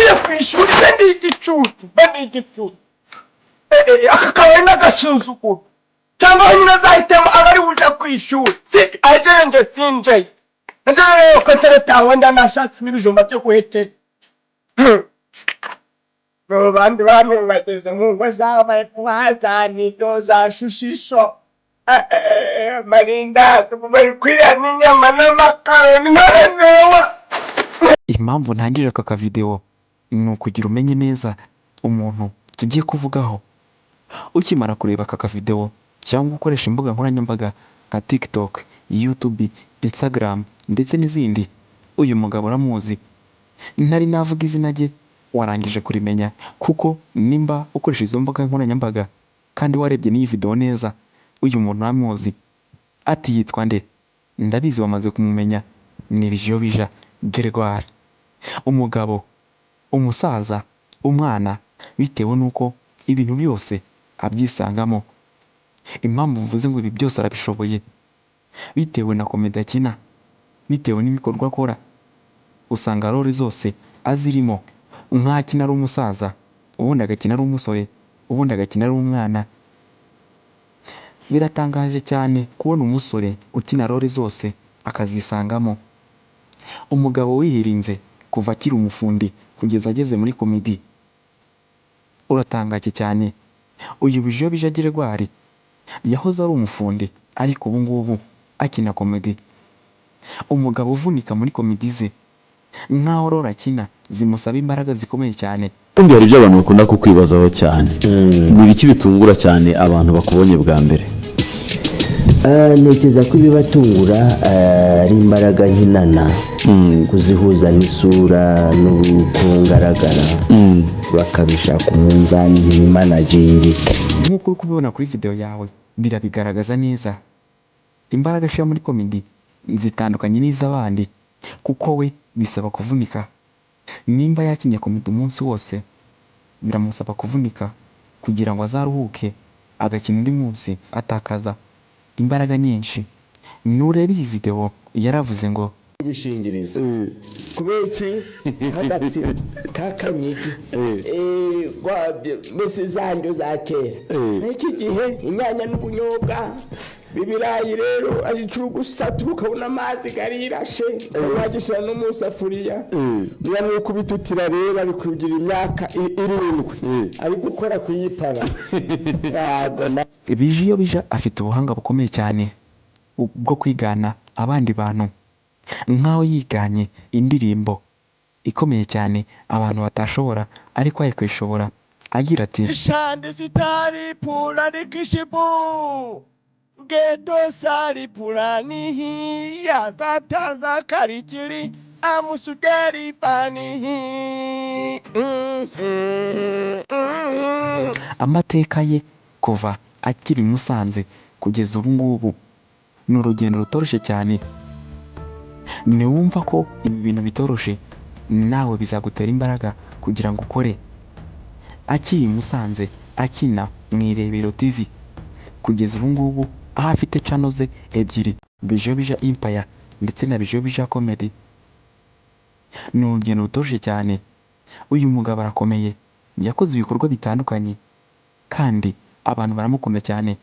ngiye kwishuri ndi igicucu akakabaye n'agasuzuguro cyangwa nyine azahitamo abari buje kwishuri si ajenje sinje rero ko teretawe ndanashatse n'ibijumba byo kuhetera bandi bantu bageze mu ngo z'abari kuhazana za shushisho marindazi bari kwiriya n'inyama n'amakaroni n'arenewa. Impamvu ntangije aka kavideo ni ukugira umenye neza umuntu tugiye kuvugaho. Ukimara kureba aka kavideo cyangwa ukoresha imbuga nkoranyambaga nka TikTok, YouTube, Instagram ndetse n'izindi, uyu mugabo uramuzi. Ntari navuga izina rye warangije kurimenya, kuko nimba ukoresha izo mbuga nkoranyambaga kandi warebye n'iyi video neza, uyu muntu uramuzi. Ati yitwa nde? Ndabizi wamaze kumumenya, ni Bijobija Gregoire. Umugabo, umusaza, umwana, bitewe nuko ibintu byose abyisangamo. Impamvu mvuze ngo ibi byose arabishoboye, bitewe na komedi akina, bitewe n'ibikorwa akora, usanga role zose azirimo. Nk'akina ari umusaza, ubundi agakina ari umusore, ubundi agakina ari umwana. Biratangaje cyane kubona umusore ukina role zose akazisangamo. Umugabo wihirinze kuva akiri umufundi kugeza ageze muri komedi. Uratangaje cyane. Uyu Bijobija Gregoire yahoze ari umufundi, ariko ubu ngubu akina komedi. Umugabo uvunika muri komedi ze, nkaho role akina zimusaba imbaraga zikomeye cyane. Ubundi hari ibyo abantu bakunda kukwibazaho cyane. Ni ibiki bitungura cyane abantu bakubonye bwa mbere? Ntekereza ko ibibatungura ari imbaraga nkinana, kuzihuza n'isura n'uko ngaragara, bakabishaka umunzani ntibimanagirike. Nk'uko uri kubibona kuri video yawe, birabigaragaza neza. Imbaraga ashyira muri komedi zitandukanye n'iz'abandi, kuko we bisaba kuvunika. Nimba yakinnye komedi umunsi wose, biramusaba kuvunika kugira ngo azaruhuke, agakina undi munsi atakaza imbaraga nyinshi. Nureba iyi video yaravuze ngo ibishingirizo kubera iki hagatsi kakanyiki gwabye mbese zanjye za kera n'iki gihe inyanya n'ubunyobwa bibirayi rero ari curugusa tukabona amazi garirashe wagishira no mu safuriya niba n'ukubitutira rero ari kugira imyaka irindwi ari gukora kuyipara. Bijobija afite ubuhanga bukomeye cyane bwo kwigana abandi bantu, nkaho yiganye indirimbo ikomeye cyane abantu batashobora ariko ari kwishobora, agira ati Shande sitari pula nikishibu geto sari pula nihi ya tataza karikiri amusugeri panihi. amateka ye kuva akiri Musanze kugeza ubu ngubu ni urugendo rutoroshye cyane. Niwumva ko ibi bintu bitoroshe, nawe bizagutera imbaraga kugira ngo ukore. Akiri Musanze akina mu Irebero TV, kugeza ubu ngubu aho afite channel ze ebyiri, Bijobija Empire ndetse na Bijobija Comedy. Ni urugendo rutoroshye cyane. Uyu mugabo arakomeye, yakoze ibikorwa bitandukanye kandi abantu baramukunda cyane.